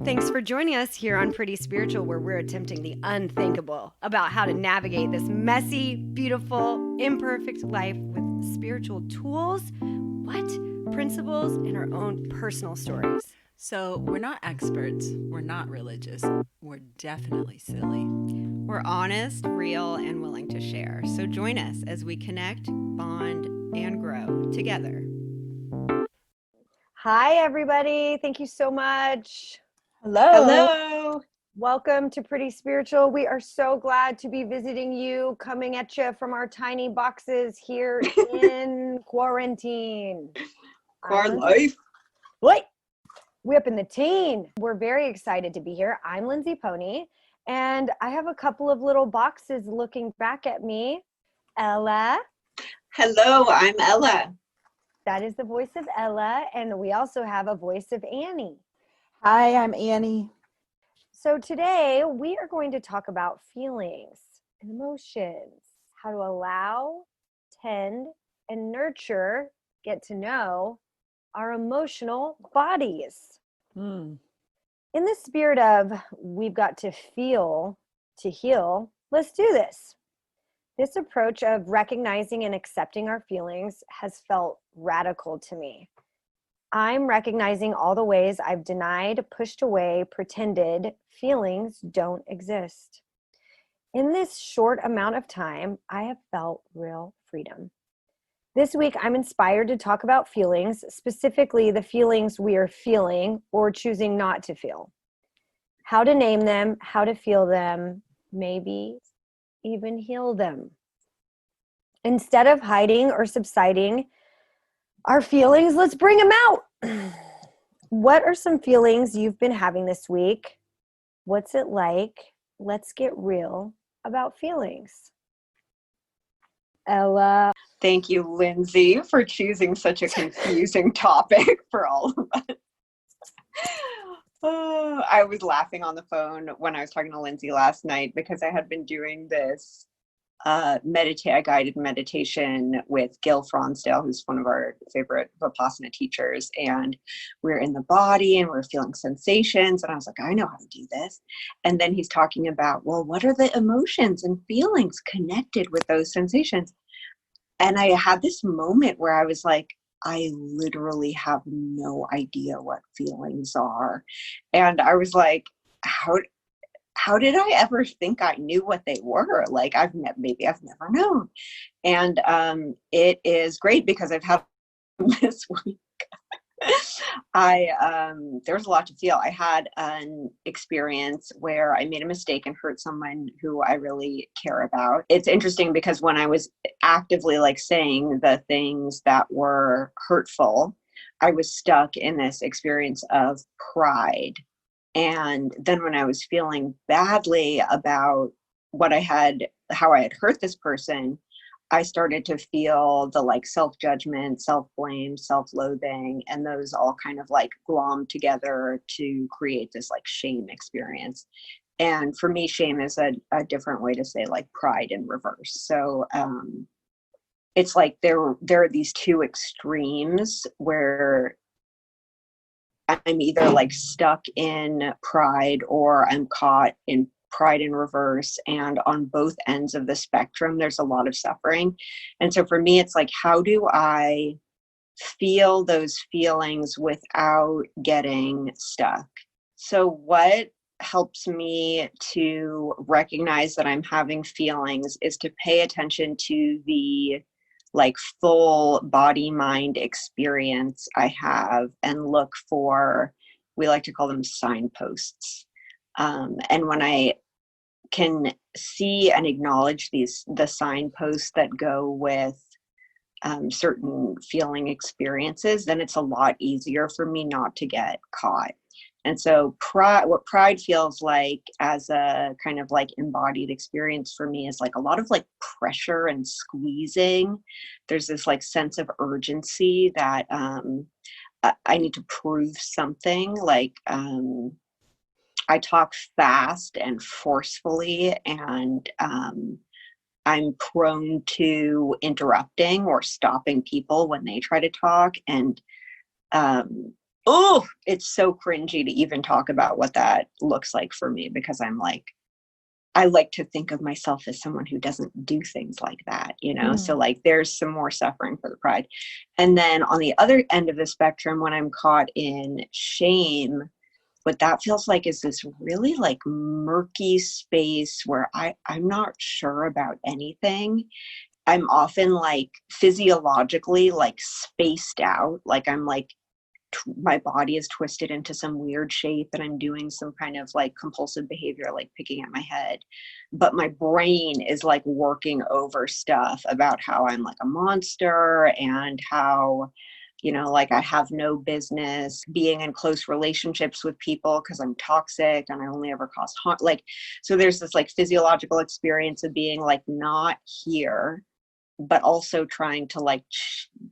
Thanks for joining us here on Pretty Spiritual, where we're attempting the unthinkable about how to navigate this messy, beautiful, imperfect life with spiritual tools, principles, and our own personal stories. So, we're not experts, we're not religious, we're definitely silly. We're honest, real, and willing to share. So join us as we connect, bond, and grow together. Hi, everybody. Thank you so much. Hello. Hello. Welcome to Pretty Spiritual. We are so glad to be visiting you, coming at you from our tiny boxes here in quarantine. Life. What? We up in the teen. We're very excited to be here. I'm Lindsay Pony, and I have a couple of little boxes looking back at me. Ella. Hello, I'm Ella. That is the voice of Ella, and we also have a voice of Annie. Hi, I'm Annie. So today we are going to talk about feelings and emotions, how to allow, tend, and nurture, get to know our emotional bodies. In the spirit of we've got to feel to heal, let's do this. This approach of recognizing and accepting our feelings has felt radical to me. I'm recognizing all the ways I've denied, pushed away, pretended feelings don't exist. In this short amount of time, I have felt real freedom. This week, I'm inspired to talk about feelings, specifically the feelings we are feeling or choosing not to feel. How to name them, how to feel them, maybe even heal them. Instead of hiding or subsiding our feelings, let's bring them out. What are some feelings you've been having this week? What's it like? Let's get real about feelings. Ella. Thank you, Lindsay, for choosing such a confusing topic for all of us. Oh, I was laughing on the phone when I was talking to Lindsay last night because I had been doing this guided meditation with Gil Fronsdale, who's one of our favorite Vipassana teachers. And we're in the body and we're feeling sensations. And I was like, I know how to do this. And then he's talking about, well, what are the emotions and feelings connected with those sensations? And I had this moment where I was like, I literally have no idea what feelings are. And I was like, how did I ever think I knew what they were? Like maybe I've never known. And it is great because I've had this week. There was a lot to feel. I had an experience where I made a mistake and hurt someone who I really care about. It's interesting because when I was actively saying the things that were hurtful, I was stuck in this experience of pride. And then when I was feeling badly about how I had hurt this person, I started to feel the self-judgment, self-blame, self-loathing, and those all kind of glommed together to create this shame experience. And for me, shame is a different way to say pride in reverse. So it's there are these two extremes where I'm either stuck in pride or I'm caught in pride in reverse. And on both ends of the spectrum, there's a lot of suffering. And so for me, it's how do I feel those feelings without getting stuck? So what helps me to recognize that I'm having feelings is to pay attention to the full body mind experience I have and look for, we like to call them signposts. And when I can see and acknowledge the signposts that go with certain feeling experiences, then it's a lot easier for me not to get caught. And so what pride feels like as a kind of embodied experience for me is a lot of pressure and squeezing. There's this sense of urgency that I need to prove something. I talk fast and forcefully, and I'm prone to interrupting or stopping people when they try to talk. And Oh, it's so cringy to even talk about what that looks like for me, because I'm like, I like to think of myself as someone who doesn't do things like that, you know? So Mm. like there's some more suffering for the pride. And then on the other end of the spectrum, when I'm caught in shame, what that feels like is this really like murky space where I'm not sure about anything. I'm often like physiologically like spaced out. Like I'm like my body is twisted into some weird shape and I'm doing some kind of like compulsive behavior, like picking at my head. But my brain is like working over stuff about how I'm like a monster and how, you know, like I have no business being in close relationships with people because I'm toxic and I only ever cause harm. Like, so there's this like physiological experience of being like not here, but also trying to like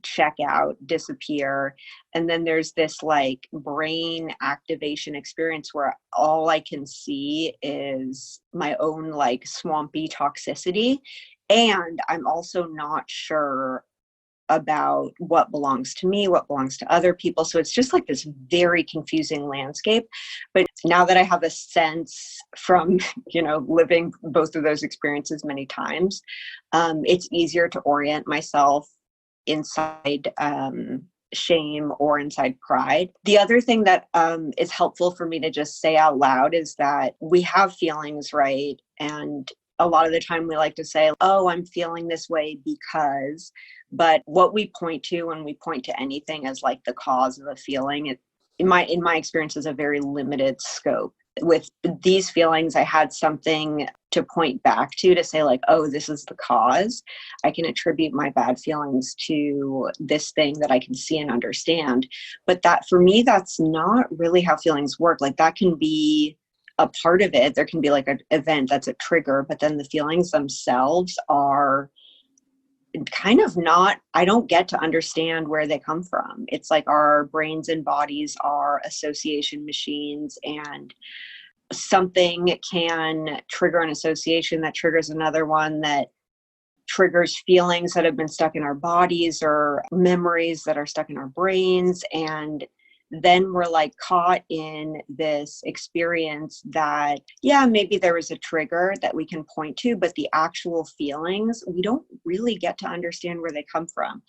check out, disappear. And then there's this like brain activation experience where all I can see is my own like swampy toxicity. And I'm also not sure about what belongs to me, what belongs to other people. So it's just like this very confusing landscape. But now that I have a sense from, you know, living both of those experiences many times, it's easier to orient myself inside shame or inside pride. The other thing that is helpful for me to just say out loud is that we have feelings, right? And a lot of the time we like to say, oh, I'm feeling this way because, but what we point to when we point to anything as like the cause of a feeling, in my experience is a very limited scope. With these feelings, I had something to point back to say like, oh, this is the cause. I can attribute my bad feelings to this thing that I can see and understand. But that for me, that's not really how feelings work. Like that can be a part of it. There can be like an event that's a trigger, but then the feelings themselves are kind of not, I don't get to understand where they come from. It's like our brains and bodies are association machines, and something can trigger an association that triggers another one that triggers feelings that have been stuck in our bodies or memories that are stuck in our brains. And then we're like caught in this experience that, yeah, maybe there was a trigger that we can point to, but the actual feelings, we don't really get to understand where they come from.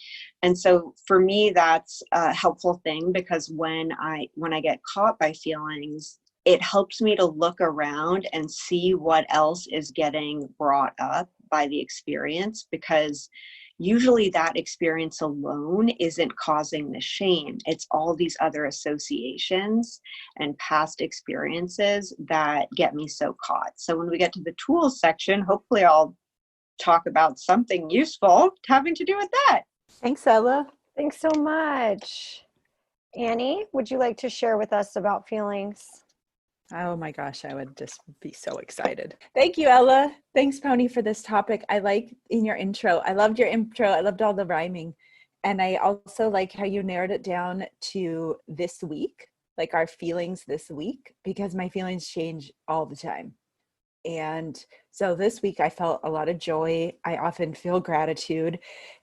And so for me, that's a helpful thing, because when I get caught by feelings, it helps me to look around and see what else is getting brought up by the experience, because usually that experience alone isn't causing the shame. It's all these other associations and past experiences that get me so caught. So when we get to the tools section, hopefully I'll talk about something useful having to do with that. Thanks, Ella. Thanks so much. Annie, would you like to share with us about feelings? Oh my gosh, I would just be so excited. Thank you, Ella. Thanks, Pony, for this topic. I like in your intro. I loved your intro. I loved all the rhyming. And I also like how you narrowed it down to this week, like our feelings this week, because my feelings change all the time. And so this week I felt a lot of joy. I often feel gratitude.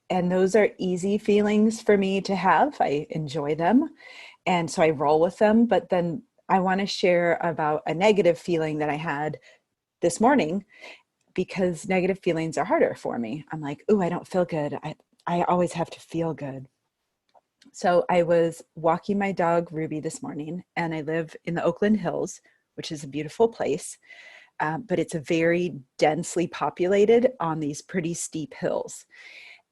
And those are easy feelings for me to have. I enjoy them. And so I roll with them. But then I want to share about a negative feeling that I had this morning, because negative feelings are harder for me. I'm like, ooh, I don't feel good. I always have to feel good. So I was walking my dog Ruby this morning, and I live in the Oakland Hills, which is a beautiful place. But it's a very densely populated on these pretty steep hills.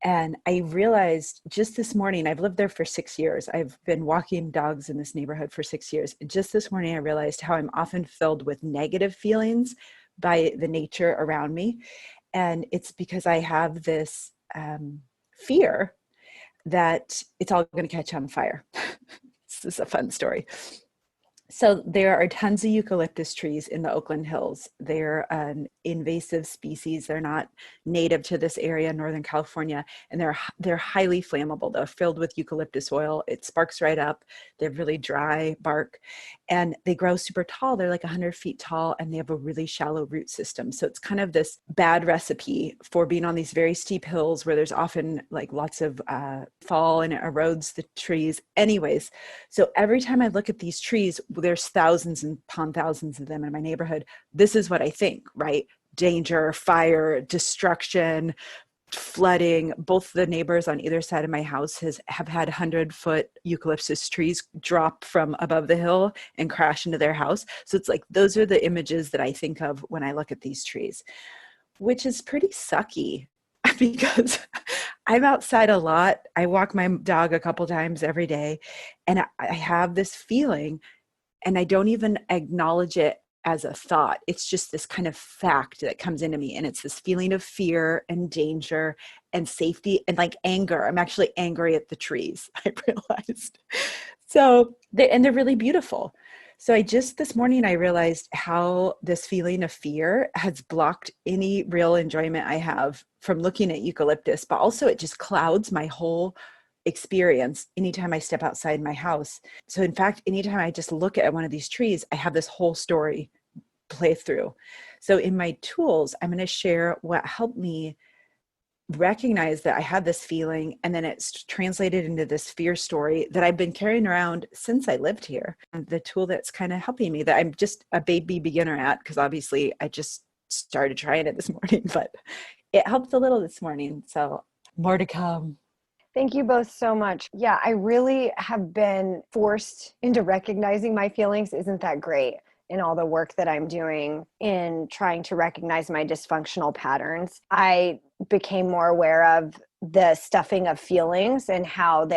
And I realized just this morning, I've lived there for 6 years. I've been walking dogs in this neighborhood for 6 years. And just this morning, I realized how I'm often filled with negative feelings by the nature around me. And it's because I have this fear that it's all going to catch on fire. This is a fun story. So there are tons of eucalyptus trees in the Oakland Hills. They're an invasive species. They're not native to this area, Northern California, and they're highly flammable. They're filled with eucalyptus oil. It sparks right up. They have really dry bark, and they grow super tall. They're like 100 feet tall, and they have a really shallow root system. So it's kind of this bad recipe for being on these very steep hills where there's often like lots of fall, and it erodes the trees. Anyways, so every time I look at these trees, there's thousands and upon thousands of them in my neighborhood. This is what I think, right? Danger, fire, destruction, flooding. Both the neighbors on either side of my house have had 100-foot eucalyptus trees drop from above the hill and crash into their house. So it's like, those are the images that I think of when I look at these trees, which is pretty sucky because I'm outside a lot. I walk my dog a couple times every day, and I have this feeling, and I don't even acknowledge it as a thought. It's just this kind of fact that comes into me, and it's this feeling of fear and danger and safety and like anger. I'm actually angry at the trees, I realized. So they're really beautiful. So this morning I realized how this feeling of fear has blocked any real enjoyment I have from looking at eucalyptus, but also it just clouds my whole experience anytime I step outside my house. So in fact, anytime I just look at one of these trees, I have this whole story play through. So in my tools, I'm going to share what helped me recognize that I had this feeling, and then it's translated into this fear story that I've been carrying around since I lived here. And the tool that's kind of helping me, that I'm just a baby beginner at, because obviously I just started trying it this morning, but it helped a little this morning. So more to come. Thank you both so much. Yeah, I really have been forced into recognizing my feelings. Isn't that great? In all the work that I'm doing in trying to recognize my dysfunctional patterns, I became more aware of the stuffing of feelings and how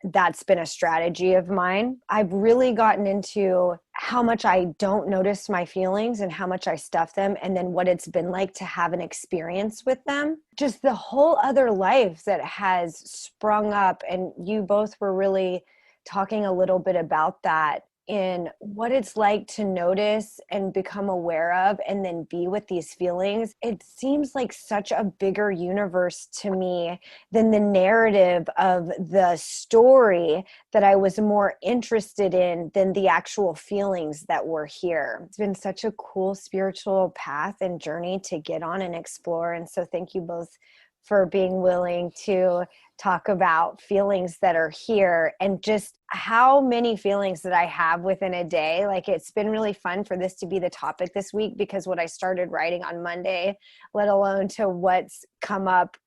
that's been a strategy of mine. I've really gotten into how much I don't notice my feelings and how much I stuff them, and then what it's been like to have an experience with them. Just the whole other life that has sprung up. And you both were really talking a little bit about that, in what it's like to notice and become aware of and then be with these feelings. It seems like such a bigger universe to me than the narrative of the story that I was more interested in than the actual feelings that were here. It's been such a cool spiritual path and journey to get on and explore. And so thank you both for being willing to talk about feelings that are here, and just how many feelings that I have within a day. Like, it's been really fun for this to be the topic this week, because what I started writing on Monday, let alone to what's come up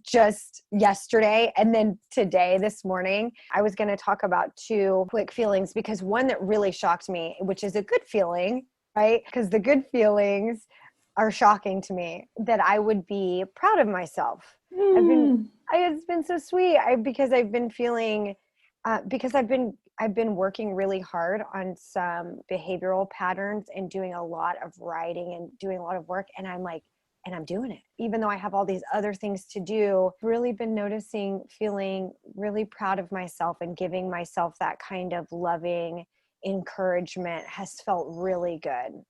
just yesterday and then today, this morning, I was going to talk about two quick feelings, because one that really shocked me, which is a good feeling, right? Because the good feelings are shocking to me, that I would be proud of myself. It's been so sweet. Because I've been feeling, because I've been working really hard on some behavioral patterns and doing a lot of writing and doing a lot of work. And I'm doing it, even though I have all these other things to do. Really been noticing, feeling really proud of myself, and giving myself that kind of loving encouragement has felt really good.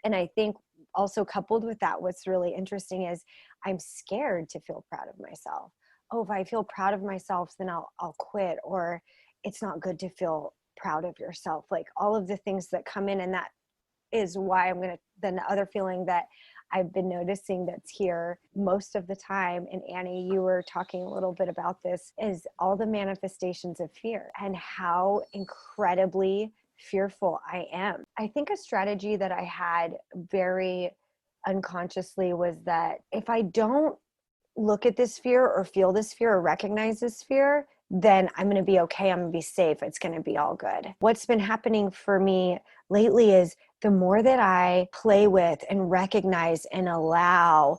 And I think also coupled with that, what's really interesting is I'm scared to feel proud of myself. Oh, if I feel proud of myself, then I'll quit, or it's not good to feel proud of yourself. Like, all of the things that come in, and that is why then the other feeling that I've been noticing that's here most of the time, and Annie, you were talking a little bit about this, is all the manifestations of fear and how incredibly fearful I am. I think a strategy that I had very unconsciously was that if I don't look at this fear or feel this fear or recognize this fear, then I'm going to be okay. I'm going to be safe. It's going to be all good. What's been happening for me lately is the more that I play with and recognize and allow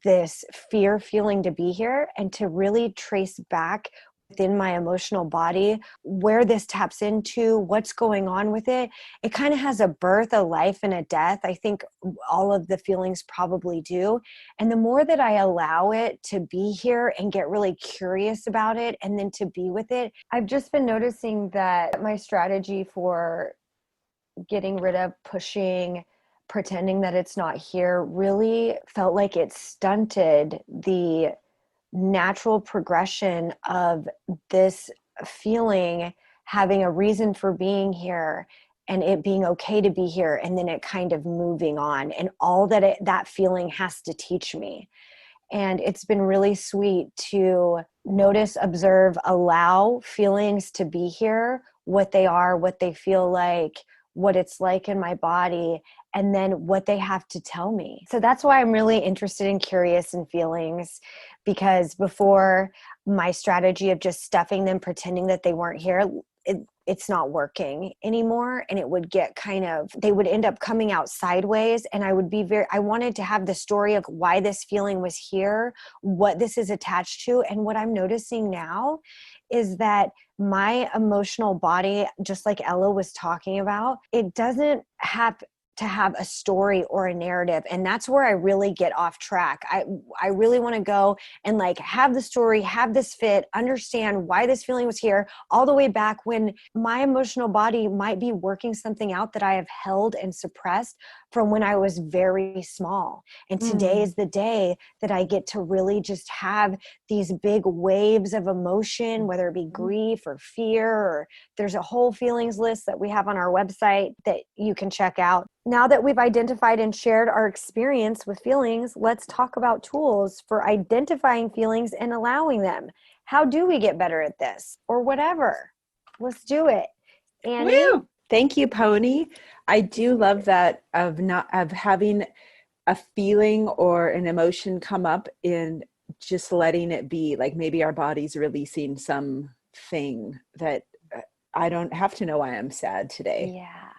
this fear feeling to be here, and to really trace back within my emotional body where this taps into, what's going on with it. It kind of has a birth, a life, and a death. I think all of the feelings probably do. And the more that I allow it to be here and get really curious about it, and then to be with it, I've just been noticing that my strategy for getting rid of, pushing, pretending that it's not here really felt like it stunted the natural progression of this feeling having a reason for being here and it being okay to be here, and then it kind of moving on and all that that feeling has to teach me. And it's been really sweet to notice, observe, allow feelings to be here, what they are, what they feel like, what it's like in my body, and then what they have to tell me. So that's why I'm really interested and curious in feelings, because before, my strategy of just stuffing them, pretending that they weren't here, it's not working anymore. And it would get they would end up coming out sideways. And I would be I wanted to have the story of why this feeling was here, what this is attached to. And what I'm noticing now is that my emotional body, just like Ella was talking about, it doesn't have to have a story or a narrative. And that's where I really get off track. I really want to go and like have the story, have this fit, understand why this feeling was here, all the way back when my emotional body might be working something out that I have held and suppressed from when I was very small. And today is the day that I get to really just have these big waves of emotion, whether it be grief or fear, or there's a whole feelings list that we have on our website that you can check out. Now that we've identified and shared our experience with feelings, let's talk about tools for identifying feelings and allowing them. How do we get better at this, or whatever? Let's do it. Annie? Woo! Thank you, Pony. I do love that of having a feeling or an emotion come up and just letting it be. Like maybe our body's releasing something that I don't have to know why I'm sad today. Yeah.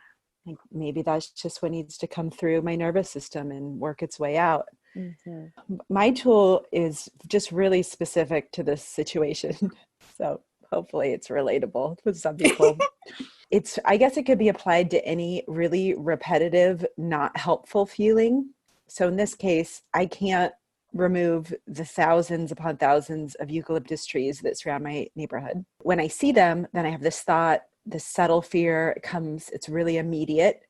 Like maybe that's just what needs to come through my nervous system and work its way out. Mm-hmm. My tool is just really specific to this situation. So hopefully it's relatable with some people. I guess it could be applied to any really repetitive, not helpful feeling. So in this case, I can't remove the thousands upon thousands of eucalyptus trees that surround my neighborhood. When I see them, then I have this thought, this subtle fear comes, it's really immediate.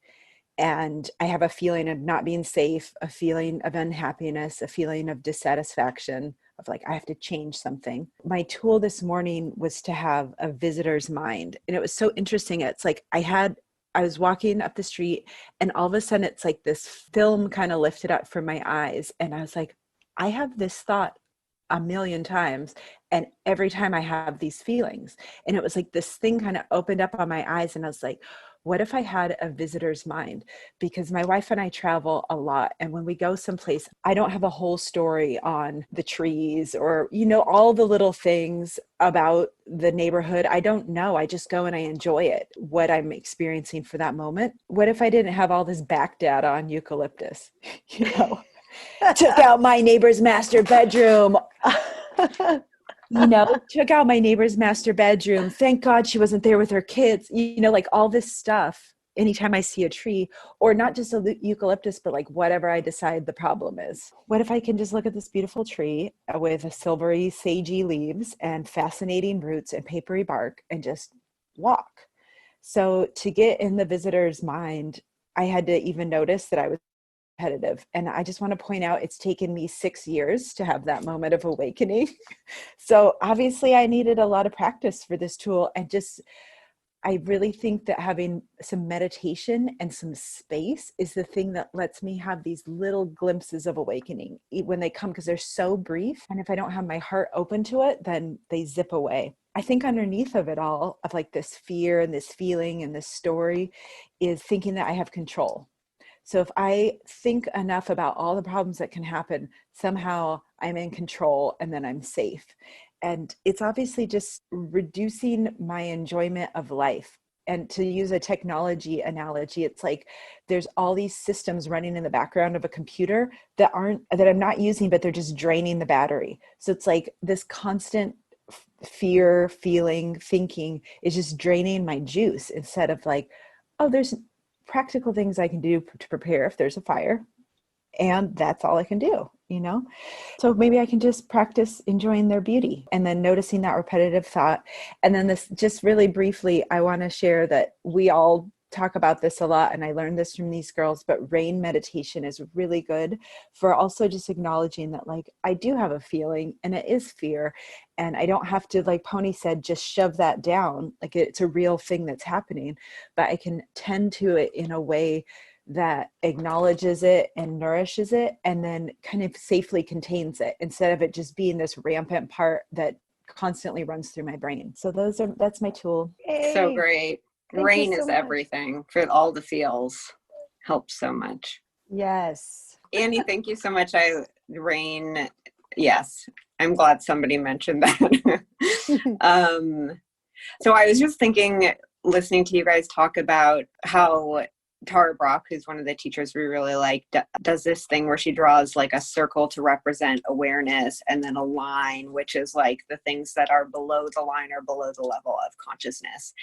And I have a feeling of not being safe, a feeling of unhappiness, a feeling of dissatisfaction, of like, I have to change something. My tool this morning was to have a visitor's mind. And it was so interesting. It's like I was walking up the street and all of a sudden it's like this film kind of lifted up from my eyes. And I was like, I have this thought a million times. And every time I have these feelings, and it was like this thing kind of opened up on my eyes. And I was like, what if I had a visitor's mind? Because my wife and I travel a lot. And when we go someplace, I don't have a whole story on the trees or, all the little things about the neighborhood. I don't know. I just go and I enjoy it, what I'm experiencing for that moment. What if I didn't have all this back data on eucalyptus? Took out my neighbor's master bedroom. Took out my neighbor's master bedroom. Thank God she wasn't there with her kids. Like all this stuff. Anytime I see a tree, or not just a eucalyptus, but like whatever I decide the problem is. What if I can just look at this beautiful tree with a silvery, sagey leaves and fascinating roots and papery bark and just walk? So to get in the visitor's mind, I had to even notice that I was repetitive. And I just want to point out, it's taken me 6 years to have that moment of awakening. So obviously I needed a lot of practice for this tool. And I really think that having some meditation and some space is the thing that lets me have these little glimpses of awakening when they come, because they're so brief. And if I don't have my heart open to it, then they zip away. I think underneath of it all, of like this fear and this feeling and this story, is thinking that I have control. So if I think enough about all the problems that can happen, somehow I'm in control and then I'm safe. And it's obviously just reducing my enjoyment of life. And to use a technology analogy, it's like there's all these systems running in the background of a computer that I'm not using, but they're just draining the battery. So it's like this constant fear, feeling, thinking is just draining my juice, instead of like, oh, there's practical things I can do to prepare if there's a fire. And that's all I can do, So maybe I can just practice enjoying their beauty and then noticing that repetitive thought. And then this, just really briefly, I want to share that we all talk about this a lot, and I learned this from these girls, but rain meditation is really good for also just acknowledging that, like, I do have a feeling and it is fear. And I don't have to, like Pony said, just shove that down. Like, it's a real thing that's happening, but I can tend to it in a way that acknowledges it and nourishes it, and then kind of safely contains it, instead of it just being this rampant part that constantly runs through my brain. So that's my tool. So Yay. great. Thank you Rain so is much. everything for all the feels. Helps so much. Yes. Annie, thank you so much. Rain, yes. I'm glad somebody mentioned that. So I was just thinking, listening to you guys talk about how Tara Brock, who's one of the teachers we really like, does this thing where she draws like a circle to represent awareness, and then a line, which is like the things that are below the line or below the level of consciousness.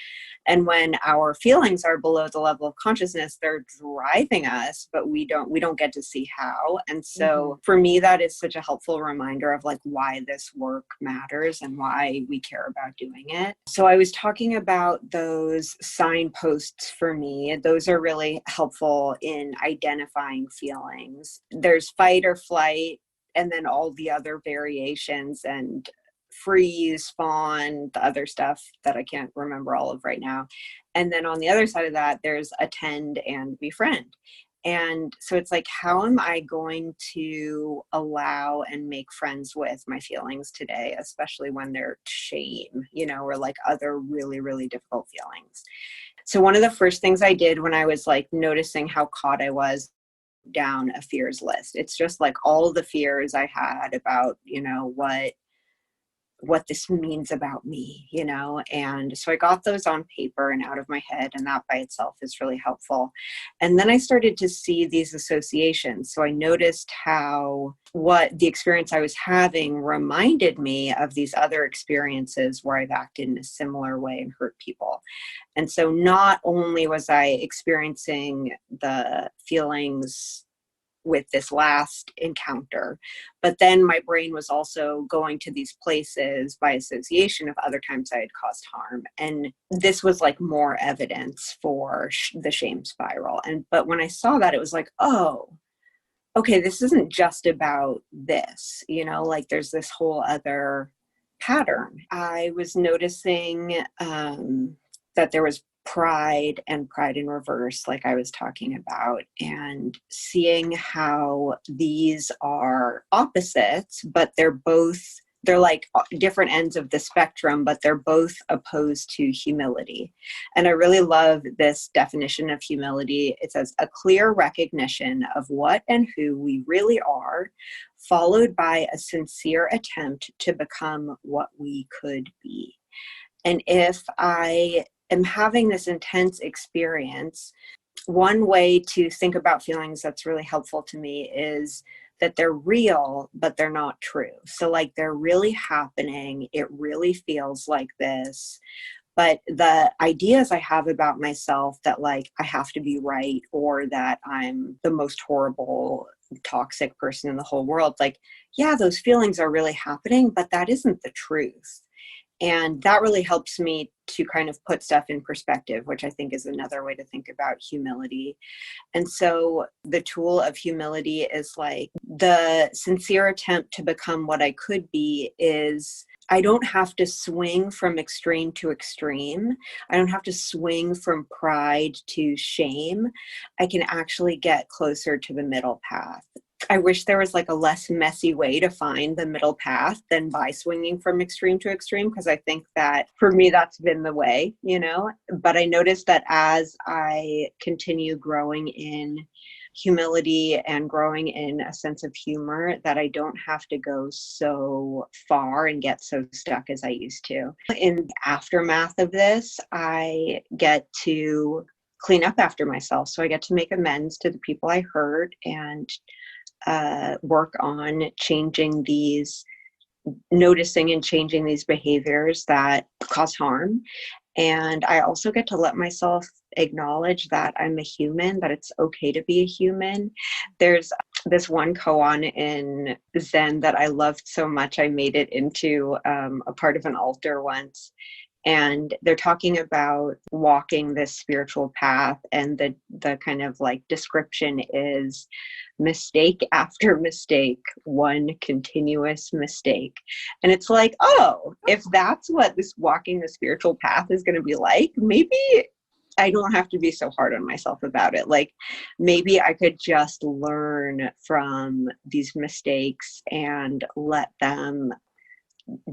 And when our feelings are below the level of consciousness, they're driving us, but we don't get to see how. And so for me, that is such a helpful reminder of like why this work matters and why we care about doing it. So I was talking about those signposts for me. Those are really helpful in identifying feelings. There's fight or flight, and then all the other variations, and freeze, fawn, the other stuff that I can't remember all of right now. And then on the other side of that, there's attend and befriend. And so it's like, how am I going to allow and make friends with my feelings today, especially when they're shame, or like other really, really difficult feelings. So one of the first things I did when I was like noticing how caught I was, down a fears list. It's just like all the fears I had about, what this means about me, and so I got those on paper and out of my head, and that by itself is really helpful. And then I started to see these associations. So I noticed how what the experience I was having reminded me of these other experiences where I've acted in a similar way and hurt people. And so not only was I experiencing the feelings with this last encounter, but then my brain was also going to these places by association of other times I had caused harm. And this was like more evidence for the shame spiral. But when I saw that, it was like, oh, okay, this isn't just about this, like there's this whole other pattern. I was noticing that there was pride and pride in reverse, like I was talking about, and seeing how these are opposites, but they're like different ends of the spectrum, but they're both opposed to humility. And I really love this definition of humility. It says a clear recognition of what and who we really are, followed by a sincere attempt to become what we could be. And if I am having this intense experience, one way to think about feelings that's really helpful to me is that they're real, but they're not true. So like they're really happening. It really feels like this. But the ideas I have about myself that like I have to be right, or that I'm the most horrible, toxic person in the whole world, like, yeah, those feelings are really happening, but that isn't the truth. And that really helps me to kind of put stuff in perspective, which I think is another way to think about humility. And so the tool of humility is like the sincere attempt to become what I could be is I don't have to swing from extreme to extreme. I don't have to swing from pride to shame. I can actually get closer to the middle path. I wish there was like a less messy way to find the middle path than by swinging from extreme to extreme, because I think that for me, that's been the way, but I noticed that as I continue growing in humility and growing in a sense of humor, that I don't have to go so far and get so stuck as I used to. In the aftermath of this, I get to clean up after myself. So I get to make amends to the people I hurt and work on noticing and changing these behaviors that cause harm. And I also get to let myself acknowledge that I'm a human, that it's okay to be a human. There's this one koan in Zen that I loved so much, I made it into a part of an altar once. And they're talking about walking this spiritual path, and the kind of like description is mistake after mistake, one continuous mistake. And it's like, oh, if that's what this walking the spiritual path is going to be like, maybe I don't have to be so hard on myself about it. Like maybe I could just learn from these mistakes and let them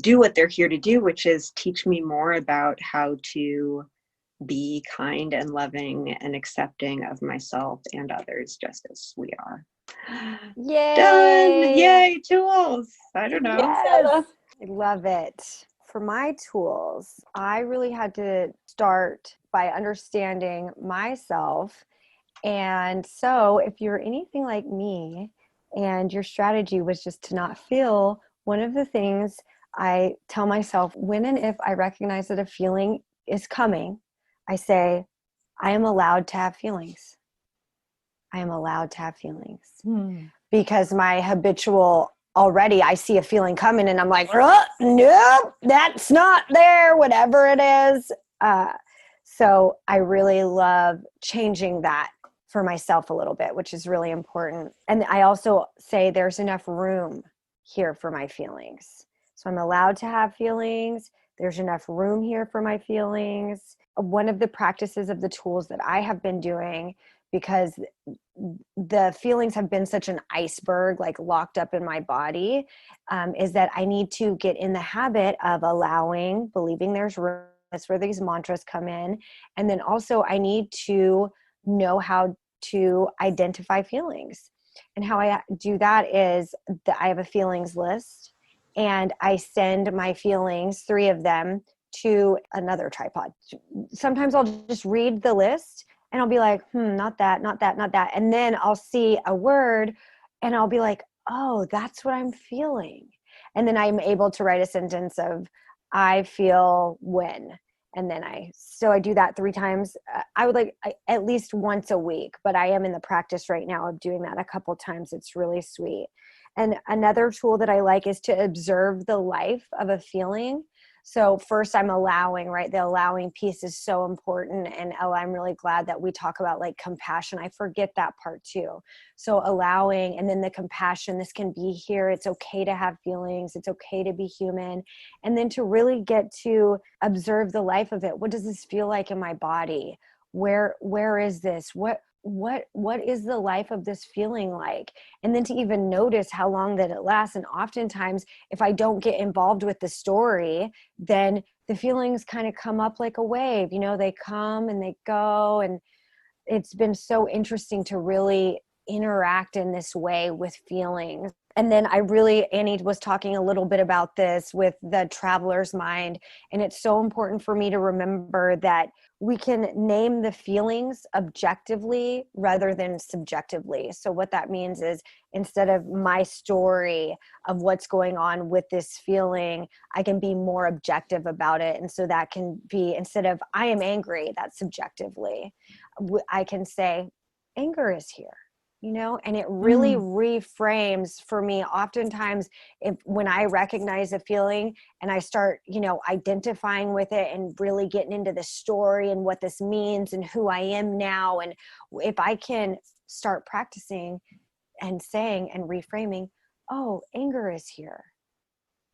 do what they're here to do, which is teach me more about how to be kind and loving and accepting of myself and others just as we are. Done. Yay! Yay, tools. I don't know. Thanks, Yes, Ella. I love it. For my tools, I really had to start by understanding myself. And so, if you're anything like me and your strategy was just to not feel, one of the things I tell myself when and if I recognize that a feeling is coming, I say, I am allowed to have feelings. I am allowed to have feelings. Because my habitual already, I see a feeling coming and I'm like, nope, that's not there, whatever it is. So I really love changing that for myself a little bit, which is really important. And I also say there's enough room here for my feelings. So I'm allowed to have feelings. There's enough room here for my feelings. One of the practices of the tools that I have been doing, because the feelings have been such an iceberg, like locked up in my body, is that I need to get in the habit of allowing, believing there's room. That's where these mantras come in. And then also I need to know how to identify feelings. And how I do that is that I have a feelings list and I send my feelings, 3 of them, to another tripod. Sometimes I'll just read the list and I'll be like, not that, not that, not that. And then I'll see a word and I'll be like, oh, that's what I'm feeling. And then I'm able to write a sentence of, I feel when. And then I do that 3 times. I would like at least once a week, but I am in the practice right now of doing that a couple times. It's really sweet. And another tool that I like is to observe the life of a feeling. So first I'm allowing, right? The allowing piece is so important. And Ella, I'm really glad that we talk about like compassion. I forget that part too. So allowing, and then the compassion, this can be here. It's okay to have feelings. It's okay to be human. And then to really get to observe the life of it. What does this feel like in my body? Where is this? What is the life of this feeling like? And then to even notice how long that it lasts. And oftentimes if I don't get involved with the story, then the feelings kind of come up like a wave, they come and they go. And it's been so interesting to really interact in this way with feelings. And then Annie was talking a little bit about this with the traveler's mind. And it's so important for me to remember that we can name the feelings objectively rather than subjectively. So what that means is instead of my story of what's going on with this feeling, I can be more objective about it. And so that can be, instead of I am angry, that's subjectively, I can say anger is here. And it really reframes for me. Oftentimes, when I recognize a feeling and I start, identifying with it and really getting into the story and what this means and who I am now, and if I can start practicing and saying and reframing, oh, anger is here.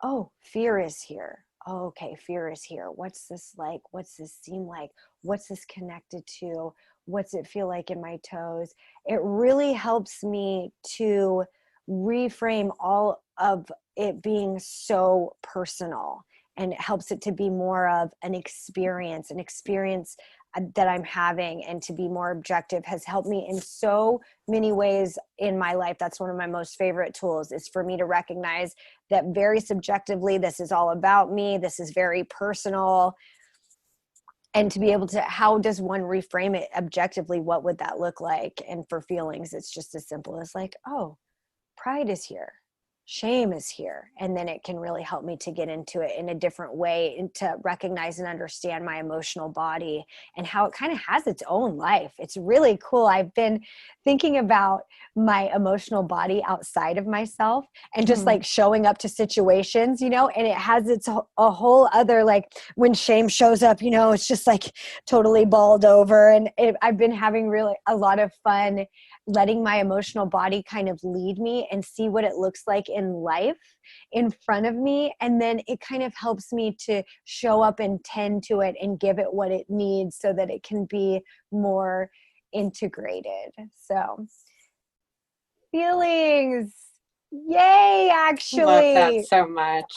Oh, fear is here. Oh, okay, fear is here. What's this like? What's this seem like? What's this connected to? What's it feel like in my toes? It really helps me to reframe all of it being so personal, and it helps it to be more of an experience that I'm having, and to be more objective has helped me in so many ways in my life. That's one of my most favorite tools, is for me to recognize that very subjectively, this is all about me. This is very personal. And to be able to, how does one reframe it objectively? What would that look like? And for feelings, it's just as simple as like, oh, pride is here. shame is here. And then it can really help me to get into it in a different way and to recognize and understand my emotional body and how it kind of has its own life. It's really cool. I've been thinking about my emotional body outside of myself and just like showing up to situations, you know, and it has a whole other, like when shame shows up, you know, it's just like totally balled over. And I've been having really a lot of fun letting my emotional body kind of lead me and see what it looks like in life in front of me. And then it kind of helps me to show up and tend to it and give it what it needs so that it can be more integrated. So feelings. Yay, Love that actually. so much.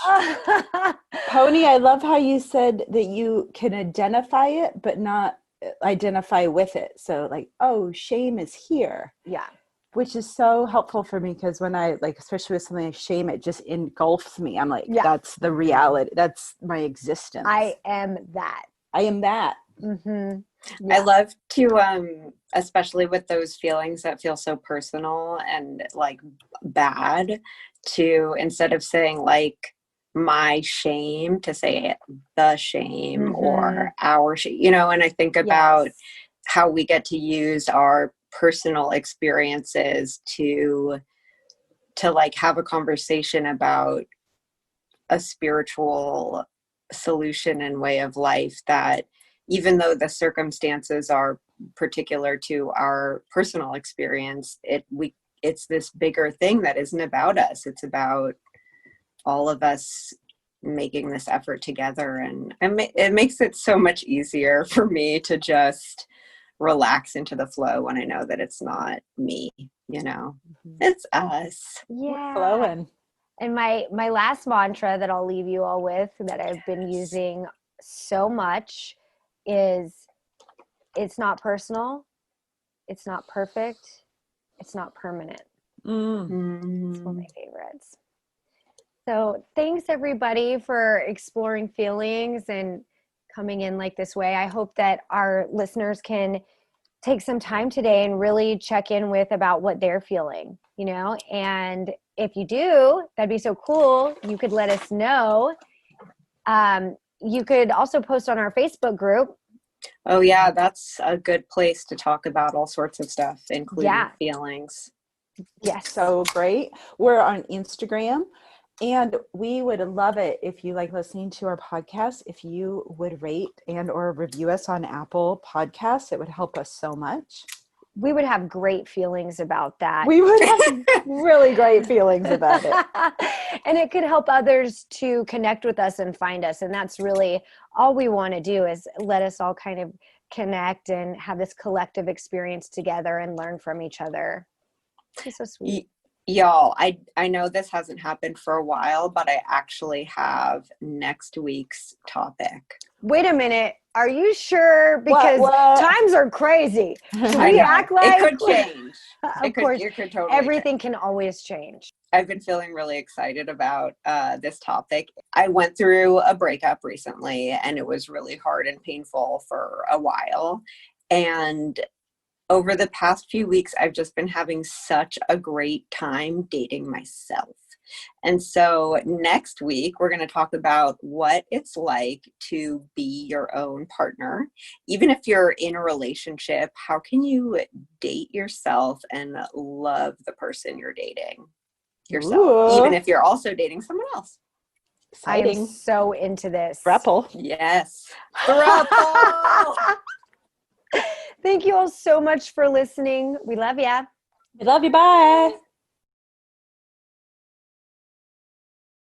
Pony, I love how you said that you can identify it, but not identify with it. So like, oh, shame is here. Yeah. Which is so helpful for me because when I like, especially with something like shame, it just engulfs me. I'm like, that's the reality. That's my existence. I am that. I am that. Mm-hmm. Yeah. I love to, especially with those feelings that feel so personal and like bad, to instead of saying like my shame, to say the shame or our shame, you know, and I think about how we get to use our personal experiences to like have a conversation about a spiritual solution and way of life that, even though the circumstances are particular to our personal experience, it's this bigger thing that isn't about us. It's about all of us making this effort together. And it makes it so much easier for me to just relax into the flow when I know that it's not me, you know, it's us. Yeah. We're flowing. And my last mantra that I'll leave you all with, that I've been using so much, is it's not personal, it's not perfect, it's not permanent. It's one of my favorites. So thanks everybody for exploring feelings and coming in like this way. I hope that our listeners can take some time today and really check in with about what they're feeling, you know, and if you do, that'd be so cool. You could let us know. You could also post on our Facebook group. Oh yeah, that's a good place to talk about all sorts of stuff, including feelings. Yes. So great. We're on Instagram. And we would love it if you like listening to our podcast, if you would rate and or review us on Apple Podcasts. It would help us so much. We would have great feelings about that. We would have really great feelings about it. And it could help others to connect with us and find us. And that's really all we want to do, is let us all kind of connect and have this collective experience together and learn from each other. It's so sweet. Y'all, I know this hasn't happened for a while, but I actually have next week's topic. Wait a minute. Are you sure? Because times are crazy. Should we act like it could change? Of course, it could totally everything change. can always change. I've been feeling really excited about this topic. I went through a breakup recently, and it was really hard and painful for a while. And over the past few weeks, I've just been having such a great time dating myself. And so next week, we're going to talk about what it's like to be your own partner. Even if you're in a relationship, how can you date yourself and love the person you're dating yourself, even if you're also dating someone else? Exciting. I am so into this. Throuple. Yes. Throuple. Thank you all so much for listening. We love ya. We love you. Bye.